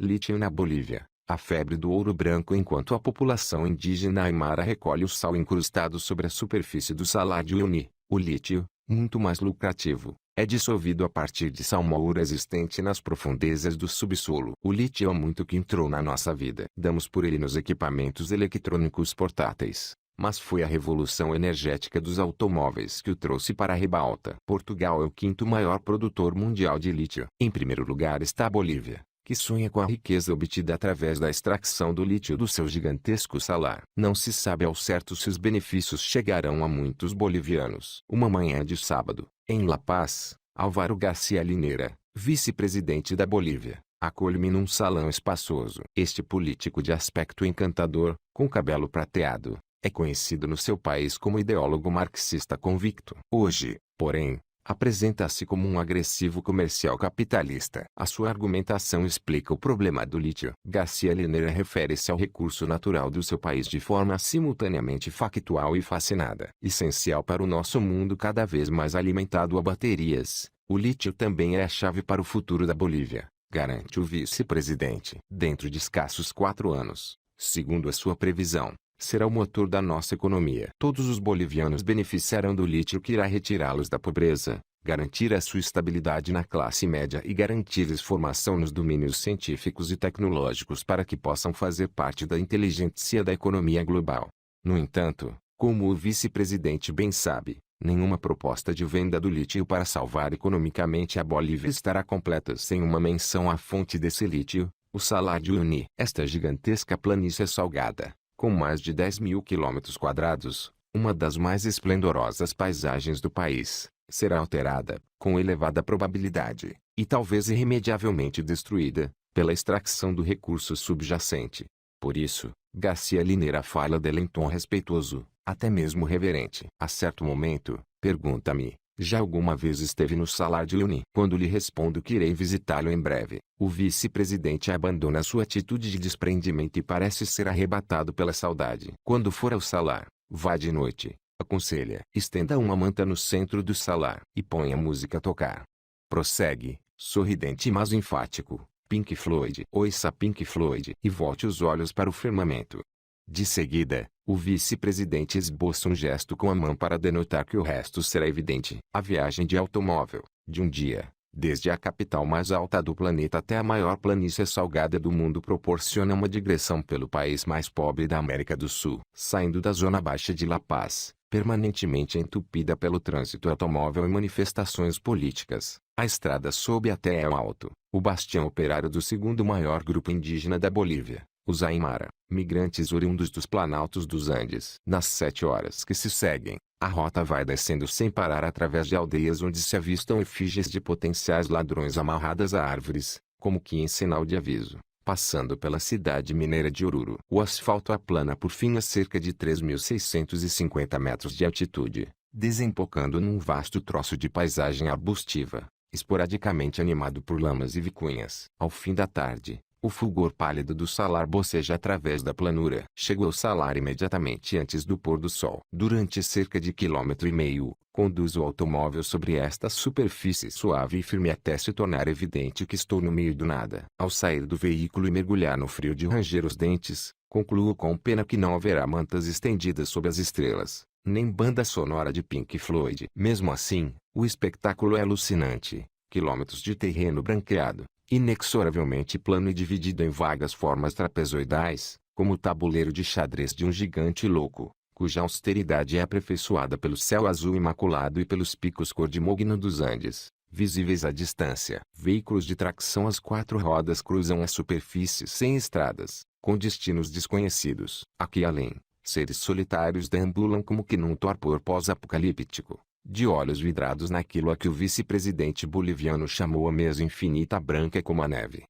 Lítio na Bolívia. A febre do ouro branco enquanto a população indígena aimara recolhe o sal incrustado sobre a superfície do salar de Uyuni. O lítio, muito mais lucrativo, é dissolvido a partir de salmoura existente nas profundezas do subsolo. O lítio é muito que entrou na nossa vida. Damos por ele nos equipamentos eletrônicos portáteis. Mas foi a revolução energética dos automóveis que o trouxe para a ribalta. Portugal é o quinto maior produtor mundial de lítio. Em primeiro lugar está a Bolívia, que sonha com a riqueza obtida através da extração do lítio do seu gigantesco salar. Não se sabe ao certo se os benefícios chegarão a muitos bolivianos. Uma manhã de sábado, em La Paz, Álvaro Garcia Linera, vice-presidente da Bolívia, acolhe-me num salão espaçoso. Este político de aspecto encantador, com cabelo prateado, é conhecido no seu país como ideólogo marxista convicto. Hoje, porém, apresenta-se como um agressivo comercial capitalista. A sua argumentação explica o problema do lítio. Garcia Linera refere-se ao recurso natural do seu país de forma simultaneamente factual e fascinada. Essencial para o nosso mundo cada vez mais alimentado a baterias, o lítio também é a chave para o futuro da Bolívia, garante o vice-presidente. Dentro de escassos 4 anos, segundo a sua previsão, será o motor da nossa economia. Todos os bolivianos beneficiarão do lítio que irá retirá-los da pobreza, garantir a sua estabilidade na classe média e garantir-lhes formação nos domínios científicos e tecnológicos para que possam fazer parte da inteligência da economia global. No entanto, como o vice-presidente bem sabe, nenhuma proposta de venda do lítio para salvar economicamente a Bolívia estará completa sem uma menção à fonte desse lítio, o salar de Uyuni. Esta gigantesca planície salgada, com mais de 10.000 km², uma das mais esplendorosas paisagens do país, será alterada, com elevada probabilidade, e talvez irremediavelmente destruída, pela extração do recurso subjacente. Por isso, Garcia Linera fala dele em tom respeitoso, até mesmo reverente. A certo momento, pergunta-me, já alguma vez esteve no salar de Uyuni? Quando lhe respondo que irei visitá-lo em breve, o vice-presidente abandona sua atitude de desprendimento e parece ser arrebatado pela saudade. Quando for ao salar, vá de noite, aconselha. Estenda uma manta no centro do salar e ponha a música a tocar. Prossegue, sorridente mas enfático, Pink Floyd. Ouça Pink Floyd e volte os olhos para o firmamento. De seguida, o vice-presidente esboça um gesto com a mão para denotar que o resto será evidente. A viagem de automóvel, de um dia, desde a capital mais alta do planeta até a maior planície salgada do mundo proporciona uma digressão pelo país mais pobre da América do Sul. Saindo da zona baixa de La Paz, permanentemente entupida pelo trânsito automóvel e manifestações políticas, a estrada sobe até El Alto, o bastião operário do segundo maior grupo indígena da Bolívia, os Aymara, migrantes oriundos dos planaltos dos Andes. Nas 7 horas que se seguem, a rota vai descendo sem parar através de aldeias onde se avistam efígies de potenciais ladrões amarradas a árvores, como que em sinal de aviso, passando pela cidade mineira de Oruro. O asfalto aplana por fim a cerca de 3.650 metros de altitude, desembocando num vasto troço de paisagem arbustiva, esporadicamente animado por lamas e vicunhas. Ao fim da tarde, o fulgor pálido do salar boceja através da planura. Chego ao salar imediatamente antes do pôr do sol. Durante cerca de 1,5 km, conduzo o automóvel sobre esta superfície suave e firme até se tornar evidente que estou no meio do nada. Ao sair do veículo e mergulhar no frio de ranger os dentes, concluo com pena que não haverá mantas estendidas sob as estrelas, nem banda sonora de Pink Floyd. Mesmo assim, o espetáculo é alucinante. Quilômetros de terreno branqueado, inexoravelmente plano e dividido em vagas formas trapezoidais, como o tabuleiro de xadrez de um gigante louco, cuja austeridade é aperfeiçoada pelo céu azul imaculado e pelos picos cor de mogno dos Andes, visíveis à distância. Veículos de tração às 4 rodas cruzam a superfície sem estradas, com destinos desconhecidos. Aqui além, seres solitários deambulam como que num torpor pós-apocalíptico, de olhos vidrados naquilo a que o vice-presidente boliviano chamou a mesa infinita branca como a neve.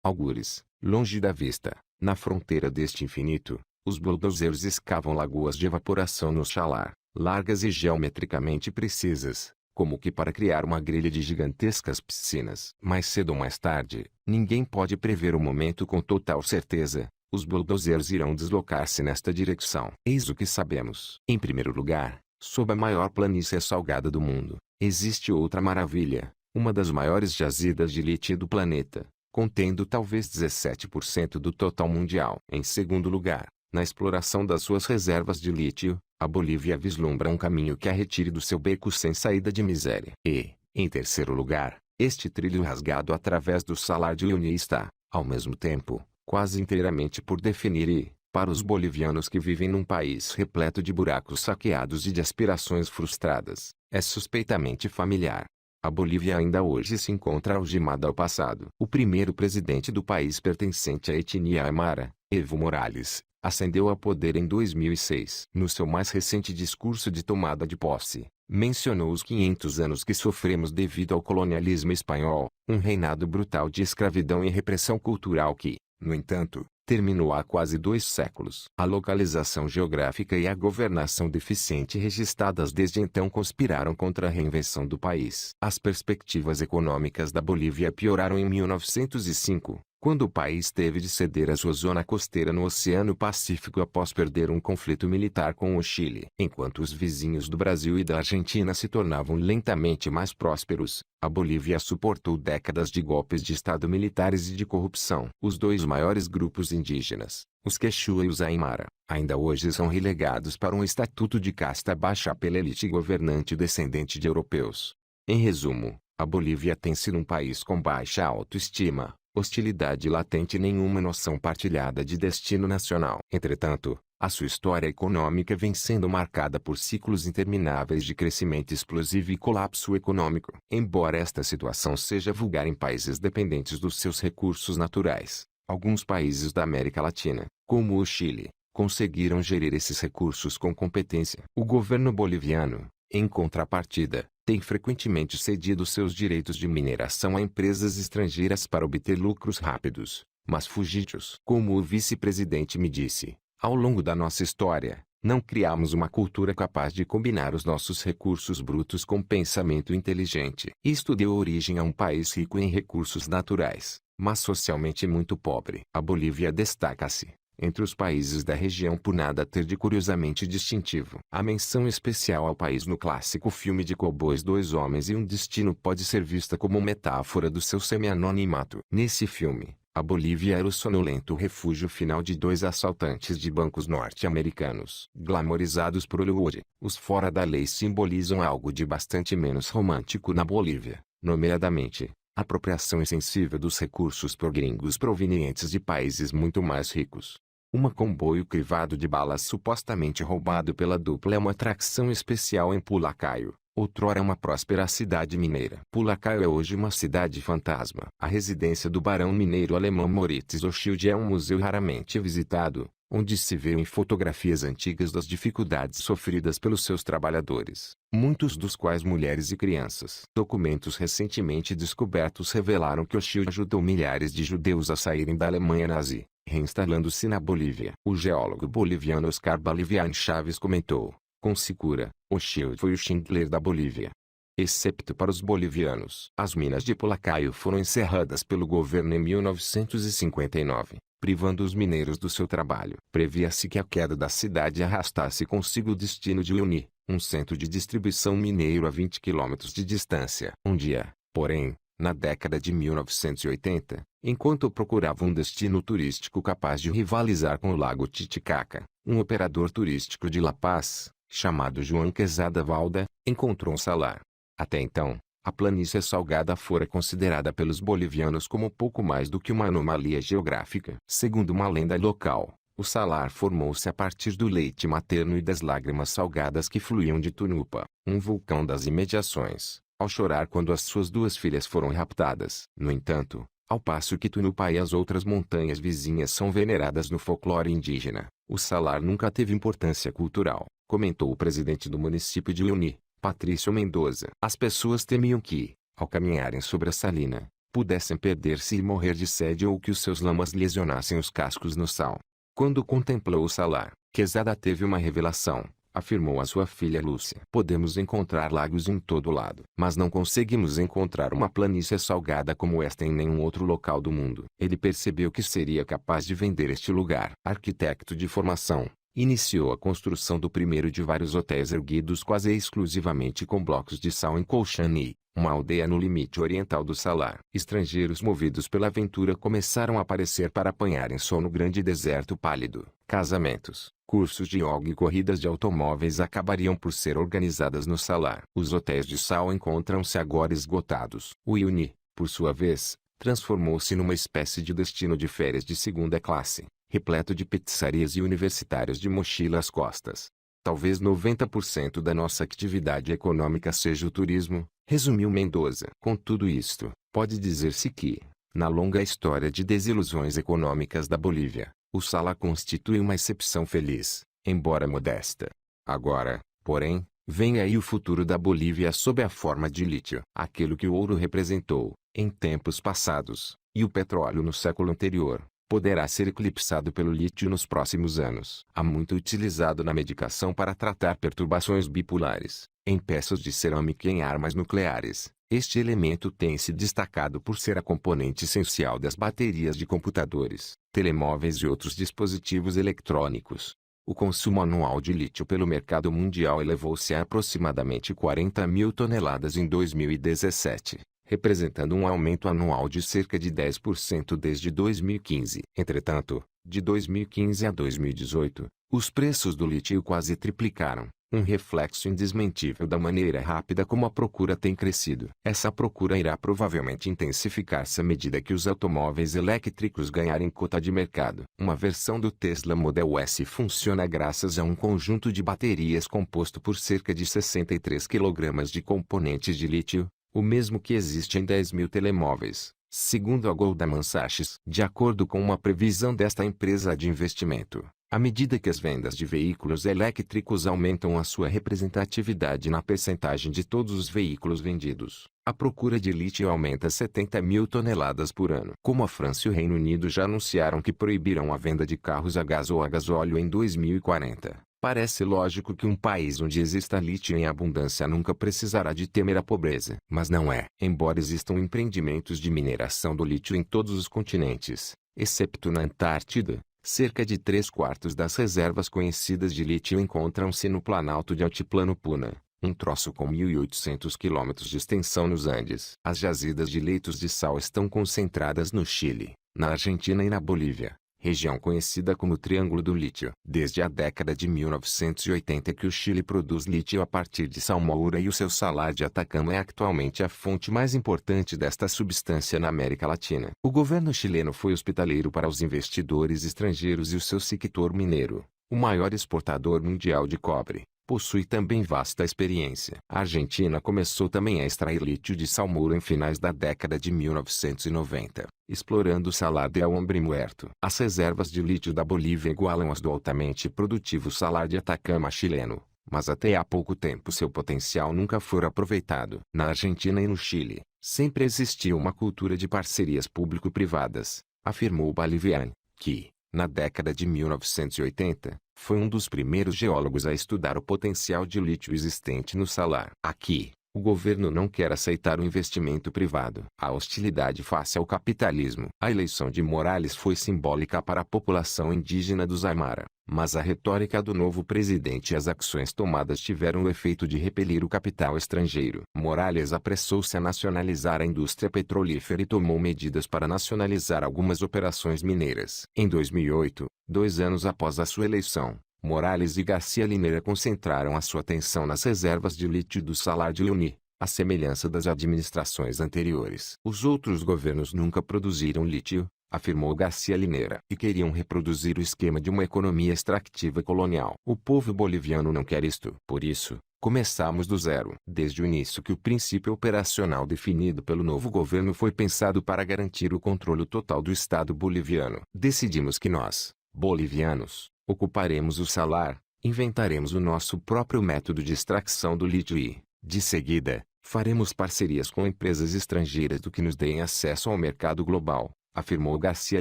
Algures, longe da vista, na fronteira deste infinito, os bulldozers escavam lagoas de evaporação no salar, largas e geometricamente precisas, como que para criar uma grelha de gigantescas piscinas. Mais cedo ou mais tarde, ninguém pode prever o momento com total certeza, os bulldozers irão deslocar-se nesta direção. Eis o que sabemos. Em primeiro lugar, sob a maior planície salgada do mundo, existe outra maravilha, uma das maiores jazidas de lítio do planeta, contendo talvez 17% do total mundial. Em segundo lugar, na exploração das suas reservas de lítio, a Bolívia vislumbra um caminho que a retire do seu beco sem saída de miséria. E, em terceiro lugar, este trilho rasgado através do Salar de Uyuni está, ao mesmo tempo, quase inteiramente por definir e, para os bolivianos que vivem num país repleto de buracos saqueados e de aspirações frustradas, é suspeitamente familiar. A Bolívia ainda hoje se encontra algemada ao passado. O primeiro presidente do país pertencente à etnia aimara, Evo Morales, ascendeu ao poder em 2006. No seu mais recente discurso de tomada de posse, mencionou os 500 anos que sofremos devido ao colonialismo espanhol, um reinado brutal de escravidão e repressão cultural que, no entanto, terminou há quase 2 séculos. A localização geográfica e a governação deficiente registradas desde então conspiraram contra a reinvenção do país. As perspectivas econômicas da Bolívia pioraram em 1905, quando o país teve de ceder a sua zona costeira no Oceano Pacífico após perder um conflito militar com o Chile. Enquanto os vizinhos do Brasil e da Argentina se tornavam lentamente mais prósperos, a Bolívia suportou décadas de golpes de Estado militares e de corrupção. Os dois maiores grupos indígenas, os Quechua e os Aimara, ainda hoje são relegados para um estatuto de casta baixa pela elite governante descendente de europeus. Em resumo, a Bolívia tem sido um país com baixa autoestima, hostilidade latente e nenhuma noção partilhada de destino nacional. Entretanto, a sua história econômica vem sendo marcada por ciclos intermináveis de crescimento explosivo e colapso econômico. Embora esta situação seja vulgar em países dependentes dos seus recursos naturais, alguns países da América Latina, como o Chile, conseguiram gerir esses recursos com competência. O governo boliviano, em contrapartida, tem frequentemente cedido seus direitos de mineração a empresas estrangeiras para obter lucros rápidos, mas fugitivos. Como o vice-presidente me disse, ao longo da nossa história, não criamos uma cultura capaz de combinar os nossos recursos brutos com pensamento inteligente. Isto deu origem a um país rico em recursos naturais, mas socialmente muito pobre. A Bolívia destaca-se entre os países da região por nada ter de curiosamente distintivo. A menção especial ao país no clássico filme de cowboys Dois Homens e um Destino pode ser vista como metáfora do seu semi-anonimato. Nesse filme, a Bolívia era o sonolento refúgio final de 2 assaltantes de bancos norte-americanos. Glamorizados por Hollywood, os fora da lei simbolizam algo de bastante menos romântico na Bolívia, nomeadamente, a apropriação insensível dos recursos por gringos provenientes de países muito mais ricos. Um comboio crivado de balas supostamente roubado pela dupla é uma atração especial em Pulacayo, outrora uma próspera cidade mineira. Pulacayo é hoje uma cidade fantasma. A residência do barão mineiro alemão Moritz Oschild é um museu raramente visitado, onde se vê em fotografias antigas das dificuldades sofridas pelos seus trabalhadores, muitos dos quais mulheres e crianças. Documentos recentemente descobertos revelaram que Oschild ajudou milhares de judeus a saírem da Alemanha nazi, reinstalando-se na Bolívia. O geólogo boliviano Oscar Bolivian Chaves comentou, com segura, Oschild foi o Schindler da Bolívia. Excepto para os bolivianos. As minas de Pulacayo foram encerradas pelo governo em 1959, privando os mineiros do seu trabalho. Previa-se que a queda da cidade arrastasse consigo o destino de Uyuni, um centro de distribuição mineiro a 20 quilômetros de distância. Um dia, porém, na década de 1980, enquanto procurava um destino turístico capaz de rivalizar com o Lago Titicaca, um operador turístico de La Paz, chamado João Quezada Valda, encontrou um salar. Até então, a planície salgada fora considerada pelos bolivianos como pouco mais do que uma anomalia geográfica. Segundo uma lenda local, o salar formou-se a partir do leite materno e das lágrimas salgadas que fluíam de Tunupa, um vulcão das imediações, ao chorar quando as suas 2 filhas foram raptadas. No entanto, ao passo que Tunupa e as outras montanhas vizinhas são veneradas no folclore indígena, o salar nunca teve importância cultural, comentou o presidente do município de Uyuni, Patrício Mendoza. As pessoas temiam que, ao caminharem sobre a salina, pudessem perder-se e morrer de sede ou que os seus lamas lesionassem os cascos no sal. Quando contemplou o salar, Quezada teve uma revelação, afirmou a sua filha Lúcia. Podemos encontrar lagos em todo lado, mas não conseguimos encontrar uma planície salgada como esta em nenhum outro local do mundo. Ele percebeu que seria capaz de vender este lugar. Arquiteto de formação, iniciou a construção do primeiro de vários hotéis erguidos quase exclusivamente com blocos de sal em Colchani, uma aldeia no limite oriental do Salar. Estrangeiros movidos pela aventura começaram a aparecer para apanharem sol no grande deserto pálido. Casamentos, cursos de yoga e corridas de automóveis acabariam por ser organizadas no Salar. Os hotéis de sal encontram-se agora esgotados. O Uyuni, por sua vez, transformou-se numa espécie de destino de férias de segunda classe, repleto de pizzarias e universitários de mochila às costas. Talvez 90% da nossa atividade econômica seja o turismo, resumiu Mendoza. Com tudo isto, pode dizer-se que, na longa história de desilusões econômicas da Bolívia, o Salar constitui uma exceção feliz, embora modesta. Agora, porém, vem aí o futuro da Bolívia sob a forma de lítio. Aquilo que o ouro representou, em tempos passados, e o petróleo no século anterior, poderá ser eclipsado pelo lítio nos próximos anos. Há muito utilizado na medicação para tratar perturbações bipolares, em peças de cerâmica e em armas nucleares. Este elemento tem se destacado por ser a componente essencial das baterias de computadores, telemóveis e outros dispositivos eletrônicos. O consumo anual de lítio pelo mercado mundial elevou-se a aproximadamente 40 mil toneladas em 2017. Representando um aumento anual de cerca de 10% desde 2015. Entretanto, de 2015 a 2018, os preços do lítio quase triplicaram, um reflexo indesmentível da maneira rápida como a procura tem crescido. Essa procura irá provavelmente intensificar-se à medida que os automóveis elétricos ganharem cota de mercado. Uma versão do Tesla Model S funciona graças a um conjunto de baterias composto por cerca de 63 kg de componentes de lítio, o mesmo que existe em 10 mil telemóveis, segundo a Goldman Sachs. De acordo com uma previsão desta empresa de investimento, à medida que as vendas de veículos elétricos aumentam a sua representatividade na percentagem de todos os veículos vendidos, a procura de lítio aumenta 70 mil toneladas por ano. Como a França e o Reino Unido já anunciaram que proibirão a venda de carros a gás ou a gasóleo em 2040, parece lógico que um país onde exista lítio em abundância nunca precisará de temer a pobreza. Mas não é. Embora existam empreendimentos de mineração do lítio em todos os continentes, excepto na Antártida, cerca de 3/4 das reservas conhecidas de lítio encontram-se no Planalto de Altiplano Puna, um troço com 1.800 quilômetros de extensão nos Andes. As jazidas de leitos de sal estão concentradas no Chile, na Argentina e na Bolívia, região conhecida como Triângulo do Lítio. Desde a década de 1980 que o Chile produz lítio a partir de salmoura e o seu Salar de Atacama é atualmente a fonte mais importante desta substância na América Latina. O governo chileno foi hospitaleiro para os investidores estrangeiros e o seu sector mineiro, o maior exportador mundial de cobre, possui também vasta experiência. A Argentina começou também a extrair lítio de salmoura em finais da década de 1990, explorando o Salar de Hombre Muerto. As reservas de lítio da Bolívia igualam as do altamente produtivo Salar de Atacama chileno, mas até há pouco tempo seu potencial nunca foi aproveitado. Na Argentina e no Chile, sempre existiu uma cultura de parcerias público-privadas, afirmou Bolivian, que, na década de 1980, foi um dos primeiros geólogos a estudar o potencial de lítio existente no Salar. Aqui, o governo não quer aceitar o investimento privado. A hostilidade face ao capitalismo. A eleição de Morales foi simbólica para a população indígena dos Aymara, mas a retórica do novo presidente e as ações tomadas tiveram o efeito de repelir o capital estrangeiro. Morales apressou-se a nacionalizar a indústria petrolífera e tomou medidas para nacionalizar algumas operações mineiras. Em 2008, 2 anos após a sua eleição, Morales e Garcia Linera concentraram a sua atenção nas reservas de lítio do Salar de Uyuni, à semelhança das administrações anteriores. Os outros governos nunca produziram lítio, afirmou Garcia Linera, e queriam reproduzir o esquema de uma economia extrativa colonial. O povo boliviano não quer isto. Por isso, começamos do zero. Desde o início que o princípio operacional definido pelo novo governo foi pensado para garantir o controle total do Estado boliviano. Decidimos que nós, bolivianos, ocuparemos o salar, inventaremos o nosso próprio método de extração do lítio e, de seguida, faremos parcerias com empresas estrangeiras do que nos deem acesso ao mercado global, afirmou Garcia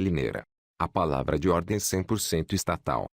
Linera. A palavra de ordem 100% estatal.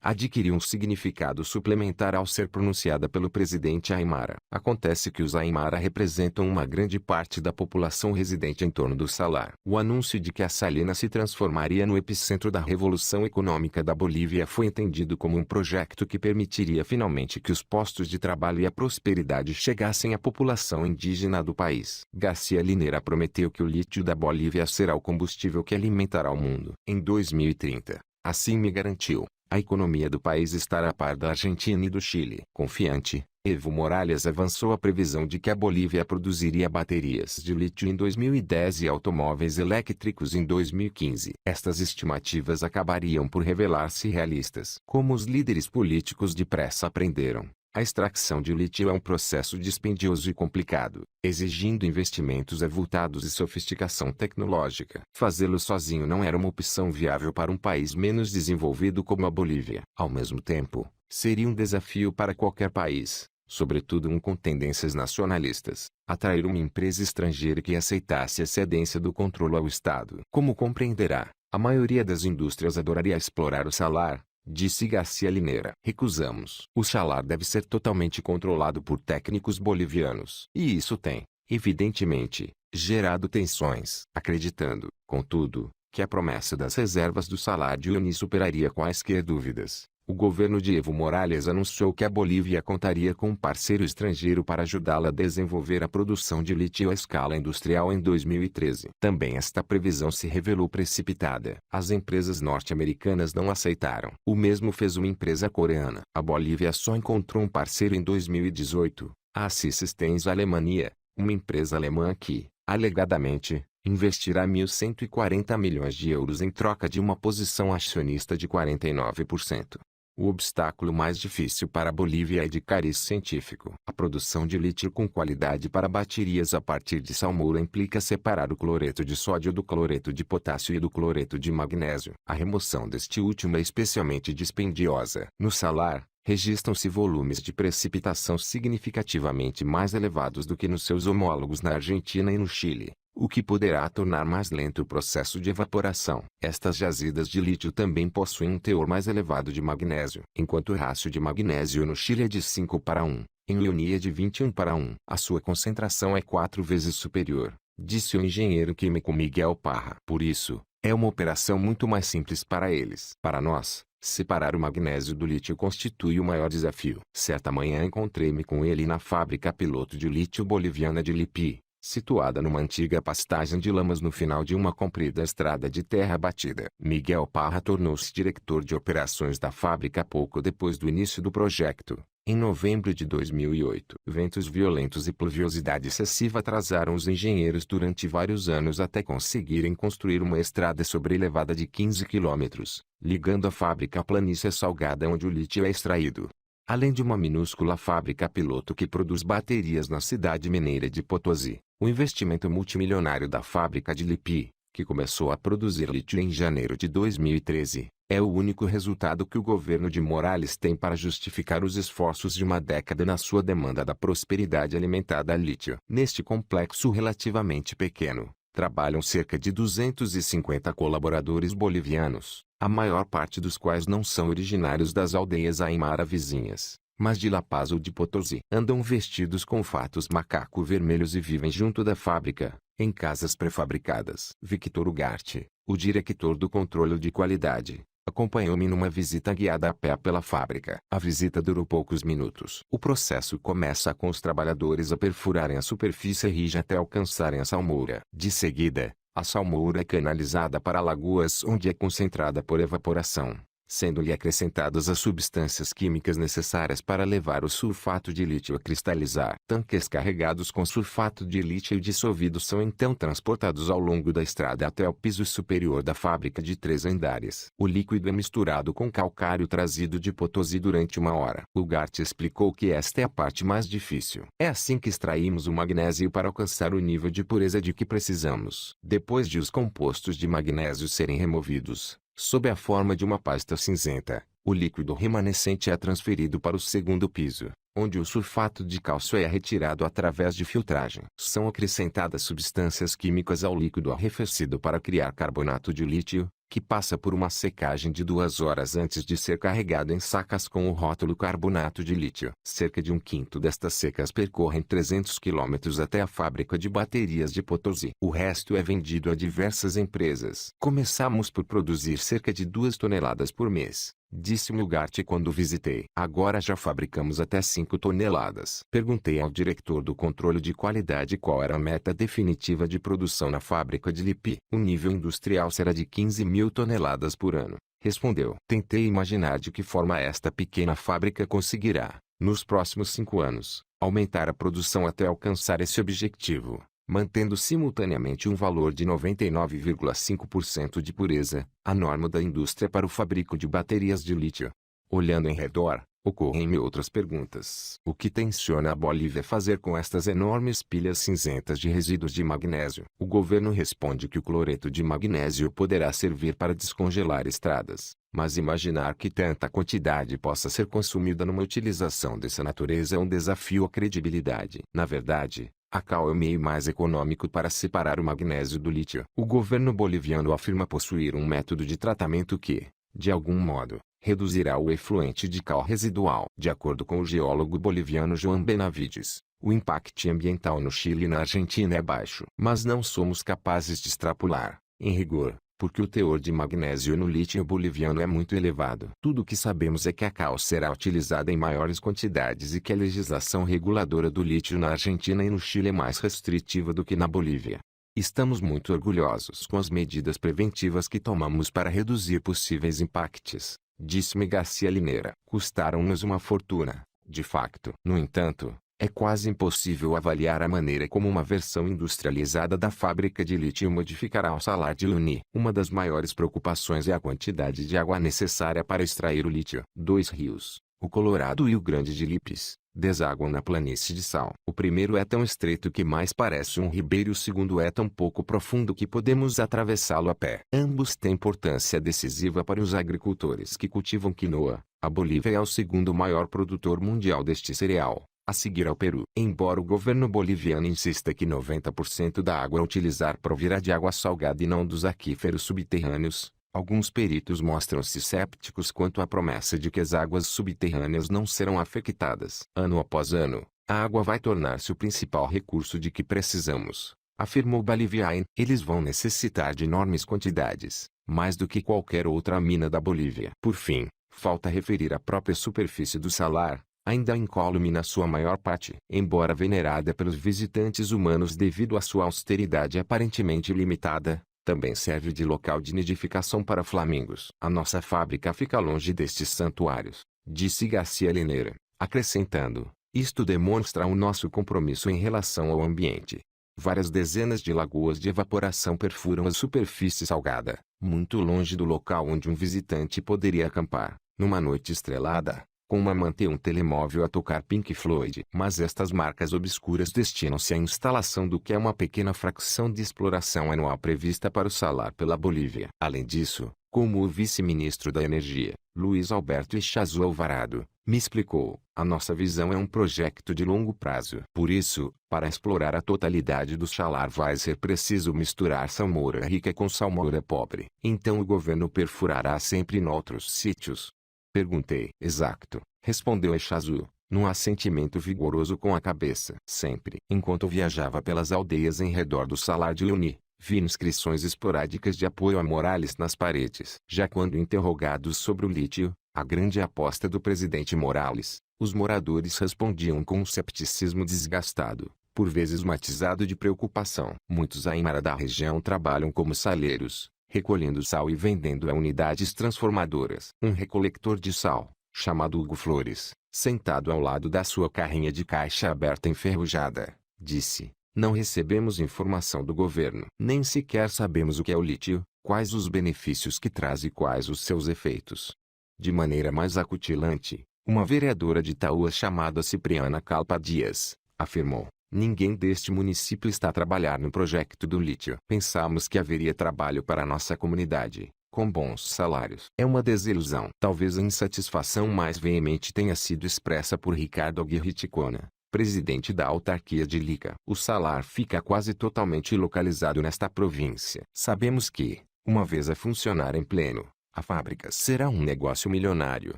adquiriu um significado suplementar ao ser pronunciada pelo presidente Aymara. Acontece que os Aymara representam uma grande parte da população residente em torno do salar. O anúncio de que a salina se transformaria no epicentro da revolução econômica da Bolívia foi entendido como um projeto que permitiria finalmente que os postos de trabalho e a prosperidade chegassem à população indígena do país. Garcia Linera prometeu que o lítio da Bolívia será o combustível que alimentará o mundo em 2030. Assim me garantiu. A economia do país estará a par da Argentina e do Chile. Confiante, Evo Morales avançou a previsão de que a Bolívia produziria baterias de lítio em 2010 e automóveis elétricos em 2015. Estas estimativas acabariam por revelar-se realistas. Como os líderes políticos depressa aprenderam, a extração de lítio é um processo dispendioso e complicado, exigindo investimentos avultados e sofisticação tecnológica. Fazê-lo sozinho não era uma opção viável para um país menos desenvolvido como a Bolívia. Ao mesmo tempo, seria um desafio para qualquer país, sobretudo um com tendências nacionalistas, atrair uma empresa estrangeira que aceitasse a cedência do controle ao Estado. Como compreenderá, a maioria das indústrias adoraria explorar o salar, disse Garcia Linera. Recusamos. O salar deve ser totalmente controlado por técnicos bolivianos. E isso tem, evidentemente, gerado tensões. Acreditando, contudo, que a promessa das reservas do salar de Uyuni superaria quaisquer dúvidas, o governo de Evo Morales anunciou que a Bolívia contaria com um parceiro estrangeiro para ajudá-la a desenvolver a produção de lítio à escala industrial em 2013. Também esta previsão se revelou precipitada. As empresas norte-americanas não aceitaram. O mesmo fez uma empresa coreana. A Bolívia só encontrou um parceiro em 2018, a Assis Systems Alemannia, uma empresa alemã que, alegadamente, investirá 1.140 milhões de euros em troca de uma posição acionista de 49%. O obstáculo mais difícil para a Bolívia é de cariz científico. A produção de lítio com qualidade para baterias a partir de salmoura implica separar o cloreto de sódio do cloreto de potássio e do cloreto de magnésio. A remoção deste último é especialmente dispendiosa. No salar, registram-se volumes de precipitação significativamente mais elevados do que nos seus homólogos na Argentina e no Chile, o que poderá tornar mais lento o processo de evaporação. Estas jazidas de lítio também possuem um teor mais elevado de magnésio. Enquanto o rácio de magnésio no Chile é de 5:1, em Uyuni é de 21:1. A sua concentração é 4 vezes superior, disse o engenheiro químico Miguel Parra. Por isso, é uma operação muito mais simples para eles. Para nós, separar o magnésio do lítio constitui o maior desafio. Certa manhã encontrei-me com ele na fábrica piloto de lítio boliviana de Lipi, situada numa antiga pastagem de lamas no final de uma comprida estrada de terra batida. Miguel Parra tornou-se diretor de operações da fábrica pouco depois do início do projeto, em novembro de 2008. Ventos violentos e pluviosidade excessiva atrasaram os engenheiros durante vários anos até conseguirem construir uma estrada sobrelevada de 15 quilômetros, ligando a fábrica à planície salgada onde o lítio é extraído. Além de uma minúscula fábrica piloto que produz baterias na cidade mineira de Potosí, o investimento multimilionário da fábrica de Lipi, que começou a produzir lítio em janeiro de 2013, é o único resultado que o governo de Morales tem para justificar os esforços de uma década na sua demanda da prosperidade alimentada a lítio. Neste complexo relativamente pequeno, trabalham cerca de 250 colaboradores bolivianos, a maior parte dos quais não são originários das aldeias aimara vizinhas, mas de La Paz ou de Potosí. Andam vestidos com fatos macaco vermelhos e vivem junto da fábrica, em casas pré-fabricadas. Victor Ugarte, o diretor do controle de qualidade, acompanhou-me numa visita guiada a pé pela fábrica. A visita durou poucos minutos. O processo começa com os trabalhadores a perfurarem a superfície rija até alcançarem a salmoura. De seguida, a salmoura é canalizada para lagoas onde é concentrada por evaporação, sendo-lhe acrescentadas as substâncias químicas necessárias para levar o sulfato de lítio a cristalizar. Tanques carregados com sulfato de lítio dissolvido são então transportados ao longo da estrada até o piso superior da fábrica de 3 andares. O líquido é misturado com calcário trazido de Potosí durante 1 hora. Ugarte explicou que esta é a parte mais difícil. É assim que extraímos o magnésio para alcançar o nível de pureza de que precisamos. Depois de os compostos de magnésio serem removidos, sob a forma de uma pasta cinzenta, o líquido remanescente é transferido para o segundo piso, onde o sulfato de cálcio é retirado através de filtragem. São acrescentadas substâncias químicas ao líquido arrefecido para criar carbonato de lítio, que passa por uma secagem de 2 horas antes de ser carregado em sacas com o rótulo carbonato de lítio. Cerca de 1/5 destas secas percorrem 300 quilômetros até a fábrica de baterias de Potosí. O resto é vendido a diversas empresas. Começamos por produzir cerca de 2 toneladas por mês, disse-me Ugarte quando visitei. Agora já fabricamos até 5 toneladas. Perguntei ao diretor do controle de qualidade qual era a meta definitiva de produção na fábrica de Lipi. O nível industrial será de 15.000 toneladas por ano, respondeu. Tentei imaginar de que forma esta pequena fábrica conseguirá, nos próximos 5 anos, aumentar a produção até alcançar esse objetivo, mantendo simultaneamente um valor de 99,5% de pureza, a norma da indústria para o fabrico de baterias de lítio. Olhando em redor, ocorrem-me outras perguntas. O que tenciona a Bolívia fazer com estas enormes pilhas cinzentas de resíduos de magnésio? O governo responde que o cloreto de magnésio poderá servir para descongelar estradas, mas imaginar que tanta quantidade possa ser consumida numa utilização dessa natureza é um desafio à credibilidade. Na verdade, a cal é o meio mais econômico para separar o magnésio do lítio. O governo boliviano afirma possuir um método de tratamento que, de algum modo, reduzirá o efluente de cal residual. De acordo com o geólogo boliviano João Benavides, o impacto ambiental no Chile e na Argentina é baixo. Mas não somos capazes de extrapolar, em rigor, porque o teor de magnésio no lítio boliviano é muito elevado. Tudo o que sabemos é que a cal será utilizada em maiores quantidades e que a legislação reguladora do lítio na Argentina e no Chile é mais restritiva do que na Bolívia. Estamos muito orgulhosos com as medidas preventivas que tomamos para reduzir possíveis impactos, disse-me Garcia Lineira. Custaram-nos uma fortuna, de facto. No entanto, é quase impossível avaliar a maneira como uma versão industrializada da fábrica de lítio modificará o salar de Uyuni. Uma das maiores preocupações é a quantidade de água necessária para extrair o lítio. 2 rios, o Colorado e o Grande de Lipes, desaguam na planície de Sal. O primeiro é tão estreito que mais parece um ribeiro e o segundo é tão pouco profundo que podemos atravessá-lo a pé. Ambos têm importância decisiva para os agricultores que cultivam quinoa. A Bolívia é o segundo maior produtor mundial deste cereal, a seguir ao Peru. Embora o governo boliviano insista que 90% da água a utilizar provirá de água salgada e não dos aquíferos subterrâneos, alguns peritos mostram-se cépticos quanto à promessa de que as águas subterrâneas não serão afetadas. Ano após ano, a água vai tornar-se o principal recurso de que precisamos, afirmou Boliviain. Eles vão necessitar de enormes quantidades, mais do que qualquer outra mina da Bolívia. Por fim, falta referir a própria superfície do salar, ainda incólume na sua maior parte. Embora venerada pelos visitantes humanos devido à sua austeridade aparentemente limitada, também serve de local de nidificação para flamingos. A nossa fábrica fica longe destes santuários, disse Garcia Lineira, acrescentando, isto demonstra o nosso compromisso em relação ao ambiente. Várias dezenas de lagoas de evaporação perfuram a superfície salgada, muito longe do local onde um visitante poderia acampar, numa noite estrelada, com uma manta e um telemóvel a tocar Pink Floyd. Mas estas marcas obscuras destinam-se à instalação do que é uma pequena fração de exploração anual prevista para o salar pela Bolívia. Além disso, como o vice-ministro da Energia, Luiz Alberto Echazu Alvarado, me explicou, a nossa visão é um projeto de longo prazo. Por isso, para explorar a totalidade do salar vai ser preciso misturar salmoura rica com salmoura pobre. Então o governo perfurará sempre em outros sítios? Perguntei. Exato, respondeu Echazu, num assentimento vigoroso com a cabeça. Sempre. Enquanto viajava pelas aldeias em redor do salar de Uyuni, vi inscrições esporádicas de apoio a Morales nas paredes. Já quando interrogados sobre o lítio, a grande aposta do presidente Morales, os moradores respondiam com um cepticismo desgastado, por vezes matizado de preocupação. Muitos aimara da região trabalham como saleiros, recolhendo sal e vendendo a unidades transformadoras. Um recolector de sal, chamado Hugo Flores, sentado ao lado da sua carrinha de caixa aberta enferrujada, disse, não recebemos informação do governo. Nem sequer sabemos o que é o lítio, quais os benefícios que traz e quais os seus efeitos. De maneira mais acutilante, uma vereadora de Itaúa chamada Cipriana Calpa Dias, afirmou, ninguém deste município está a trabalhar no projeto do lítio. Pensamos que haveria trabalho para a nossa comunidade, com bons salários. É uma desilusão. Talvez a insatisfação mais veemente tenha sido expressa por Ricardo Aguirre Ticona, presidente da autarquia de Lica. O salar fica quase totalmente localizado nesta província. Sabemos que, uma vez a funcionar em pleno, a fábrica será um negócio milionário,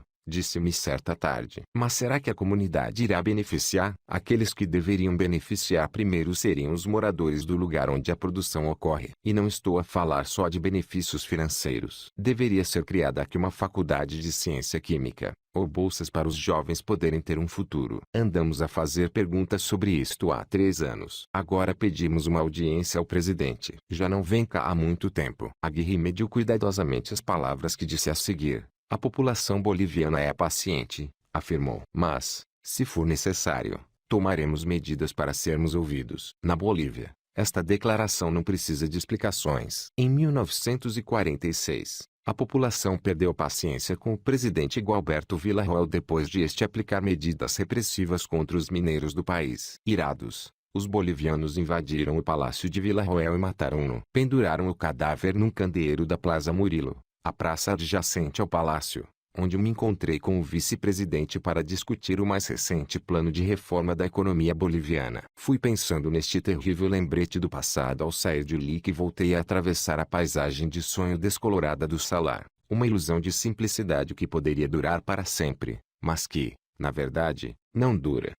disse-me certa tarde. Mas será que a comunidade irá beneficiar? Aqueles que deveriam beneficiar primeiro seriam os moradores do lugar onde a produção ocorre. E não estou a falar só de benefícios financeiros. Deveria ser criada aqui uma faculdade de ciência química, ou bolsas para os jovens poderem ter um futuro. Andamos a fazer perguntas sobre isto há 3 anos. Agora pedimos uma audiência ao presidente. Já não vem cá há muito tempo. Aguirre mediu cuidadosamente as palavras que disse a seguir. A população boliviana é paciente, afirmou. Mas, se for necessário, tomaremos medidas para sermos ouvidos. Na Bolívia, esta declaração não precisa de explicações. Em 1946, a população perdeu paciência com o presidente Gualberto Villarroel depois de este aplicar medidas repressivas contra os mineiros do país. Irados, os bolivianos invadiram o palácio de Villarroel e mataram-no. Penduraram o cadáver num candeeiro da Plaza Murilo, a praça adjacente ao palácio, onde me encontrei com o vice-presidente para discutir o mais recente plano de reforma da economia boliviana. Fui pensando neste terrível lembrete do passado ao sair de Lica e voltei a atravessar a paisagem de sonho descolorada do salar, uma ilusão de simplicidade que poderia durar para sempre, mas que, na verdade, não dura.